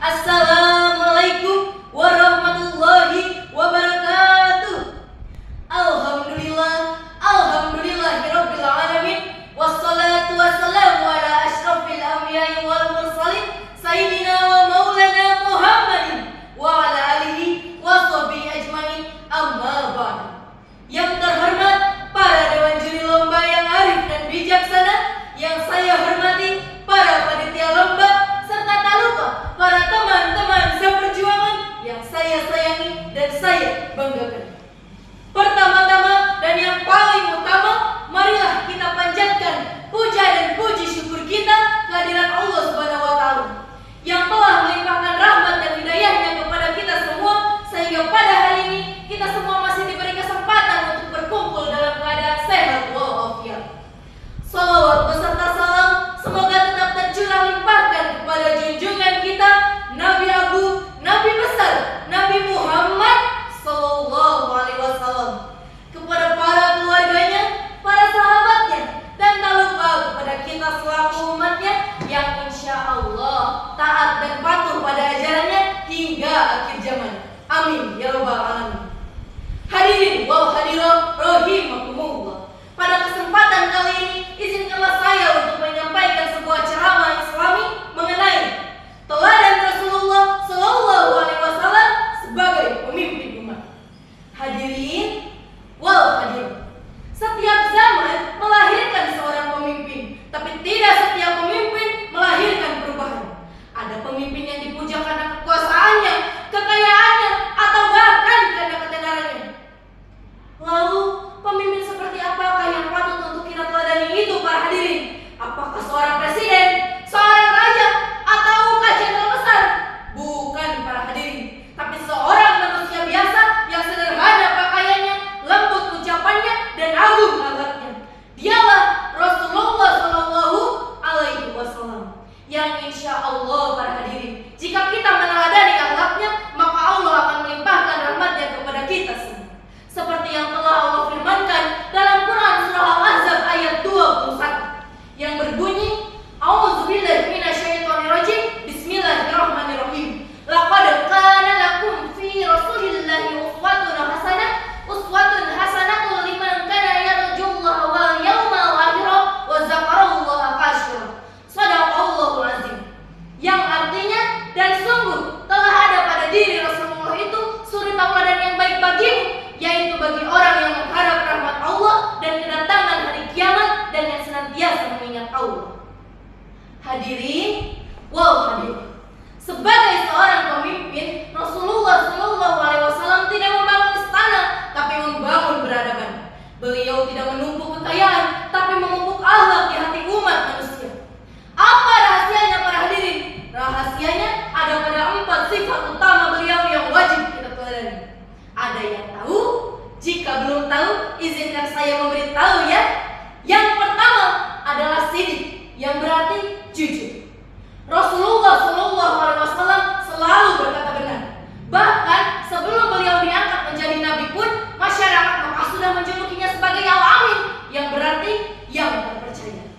Assalamualaikum warahmatullahi wabarakatuh. Alhamdulillahirabbil alamin. Wassalatu wassalamu ala asyrafil anbiya'i wal mursalin sayyidina wa maulana Muhammadin wa ala alihi wa sahbihi ajmain. Amma ba'd. Yang terhormat para dewan juri lomba yang arif dan bijaksana, yang saya hormati para panitia lomba, serta tak lupa para teman-teman seperjuangan yang saya sayangi dan saya banggakan. Pertama-tama dan yang paling utama, marilah kita panjatkan puja dan puji syukur kita kehadirat Allah Subhanahu wa taala yang telah melimpahkan rahmat dan hidayahnya kepada kita semua, sehingga pada hari ini kita semua masih diberi kesempatan untuk berkumpul dalam keadaan sehat walafiat. Salawat beserta salam semoga tetap tercurah limpahkan kepada junjungan kita, Nabi Agung, Nabi besar, Nabi Muhammad Sallallahu Alaihi Wasallam, kepada para keluarganya, para sahabatnya, dan tak lupa kepada kita selaku umatnya yang insya Allah taat dan patuh pada ajarannya hingga akhir zaman. Amin ya rabbal alamin. Hadirin wal hadirat rahimakumullah. Pada kesempatan kali ini, izinkanlah saya untuk menyampaikan sebuah ceramah Islami mengenai teladan Rasulullah Sallallahu Alaihi Wasallam sebagai pemimpin umat. Hadirin wal hadirat, setiap zaman melahirkan seorang pemimpin, tapi tidak setiap pemimpin melahirkan perubahan. Ada pemimpin yang dipuja karena kekuasaannya, kekayaannya, atau bahkan karena ketenarannya. Lalu, pemimpin seperti apakah yang patut untuk kita teladani itu, para hadirin? Apakah seorang presiden, seorang raja, ataukah jenderal besar? Bukan, para hadirin, tapi seorang manusia biasa yang sederhana pakaiannya, lembut ucapannya, dan agung akhlaknya. Dialah Rasulullah Shallallahu Alaihi Wasallam, yang insya Allah, para hadirin, jika kita meneladani akhlaknya, maka Allah akan melimpahkan rahmatnya kepada kita semua. Seperti yang telah Allah firmankan dalam Quran surah Al-Ahzab ayat 21 yang berbunyi, A'udzubillahi minasyaitonirrajim, Bismillahirrahmanirrahim. Laqad kana lakum fi Rasulillahi uswatun hasanatun liman kana yarjullaha wal yawmal akhir wa dzakarallaha katsiran. Shadaqallahul azim. Yang artinya, dan sungguh telah ada pada diri Rasulullah itu suri tauladan yang baik bagimu, yaitu bagi orang yang mengharap rahmat Allah dan kedatangan hari kiamat, dan yang senantiasa mengingat Allah. Hadirin wal hadirat, sebagai seorang pemimpin, Rasulullah Shallallahu Alaihi Wasallam tidak membangun istana, tapi membangun peradaban. Beliau tidak menumpuk kekayaan, tapi memupuk akhlak di hati umat manusia. Apa rahasianya, para hadirin? Rahasianya ada pada 4 sifat utama beliau yang wajib kita teladani. Ada yang tahu? Jika belum tahu, izinkan saya memberitahu ya. Yang pertama adalah sidik, yang berarti jujur. Rasulullah Shallallahu Alaihi Wasallam selalu berkata benar. Bahkan sebelum beliau diangkat menjadi nabi pun, masyarakat Mekah sudah menjulukinya sebagai Al-Amin, yang berarti yang terpercaya.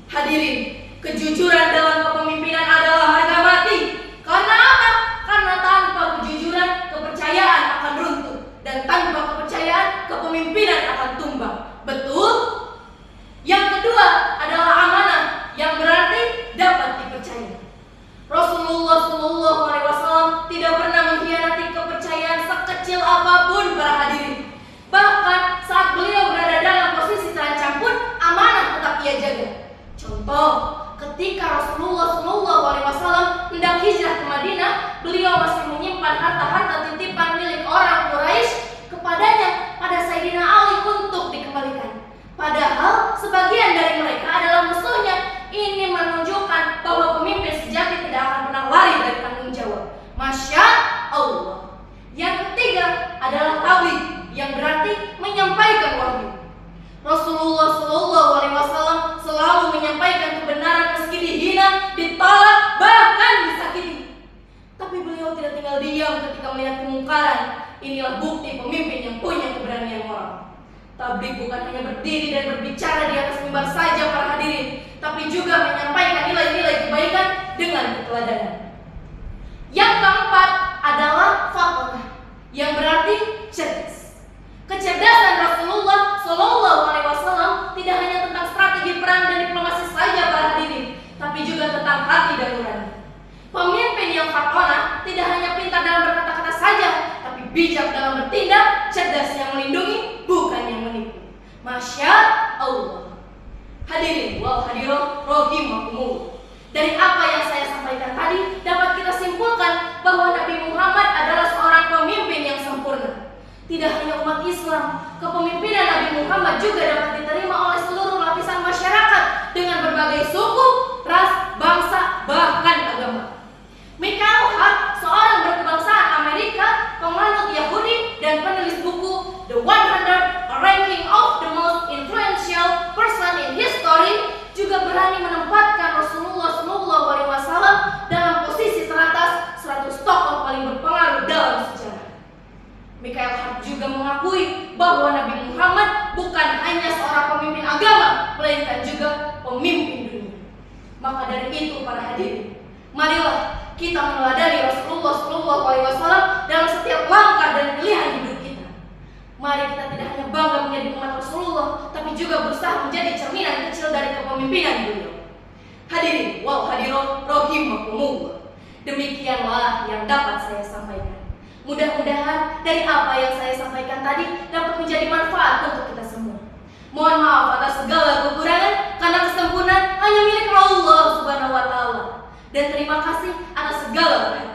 Hadirin, kejujuran dalam kepemimpinan adalah harga mati. Karena apa? Karena tanpa kejujuran, kepercayaan akan runtuh, dan tanpa kepercayaan, kepemimpinan akan tumbang. Betul? Yang kedua adalah amanah, yang berarti dapat dipercaya. Rasulullah Shallallahu Alaihi Wasallam tidak pernah mengkhianati kepercayaan sekecil apapun, para hadirin. Bahkan saat beliau berada dalam posisi terancam pun, amanah tetap ia jaga. Contoh, ketika Rasulullah Shallallahu Alaihi Wasallam hendak hijrah ke Madinah, beliau masih menyimpan harta-harta titipan milik orang Quraisy kepadanya pada Sayyidina Ali untuk dikembalikan. Padahal sebagian dari mereka adalah musuhnya. Ini menunjukkan bahwa pemimpin sejati tidak akan pernah lari dari tanggung jawab. Masya Allah. Yang ketiga adalah tabligh, yang berarti menyampaikan wahyu. Rasulullah Shallallahu Alaihi Wasallam selalu menyampaikan kebenaran meski dihina, ditolak, bahkan disakiti. Tapi beliau tidak tinggal diam ketika melihat kemungkaran. Inilah bukti pemimpin yang punya keberanian moral. Tabligh bukan hanya berdiri dan berbicara di atas mimbar saja, para hadirin, tapi juga menyampaikan nilai-nilai kebaikan dengan keteladanan. bijak dalam bertindak, cerdas yang melindungi, bukan yang menipu. Masya Allah. Hadirin wal hadirat rahimakumullah. Dari apa yang saya sampaikan tadi dapat kita simpulkan bahwa Nabi Muhammad adalah seorang pemimpin yang sempurna. Tidak hanya umat Islam, kepemimpinan Nabi Muhammad juga dapat diterima oleh seluruh lapisan masyarakat dengan berbagai suku, ras, bangsa, bahkan agama. Michael Hart, seorang berkebangsaan Amerika, penganut Yahudi, dan penulis buku The 100 Ranking of the Most Influential Person in History, juga berani menempatkan Rasulullah SAW dalam posisi teratas 100 tokoh paling berpengaruh dalam sejarah. Michael Hart juga mengakui bahwa Nabi Muhammad bukan hanya seorang pemimpin agama, melainkan juga pemimpin dunia. Maka dari itu para hadirin, marilah kita meneladani Rasulullah SAW dalam setiap langkah dan pilihan hidup kita. Mari kita tidak hanya bangga menjadi umat Rasulullah, tapi juga berusaha menjadi cerminan kecil dari kepemimpinan beliau. Hadirin wal hadirat rahimakumullah. Demikianlah yang dapat saya sampaikan. Mudah-mudahan dari apa yang saya sampaikan tadi dapat menjadi manfaat untuk kita semua. Mohon maaf atas segala kekurangan, karena kesempurnaan hanya milik Allah Subhanahu wa Ta'ala. Dan terima kasih atas segala perhatian.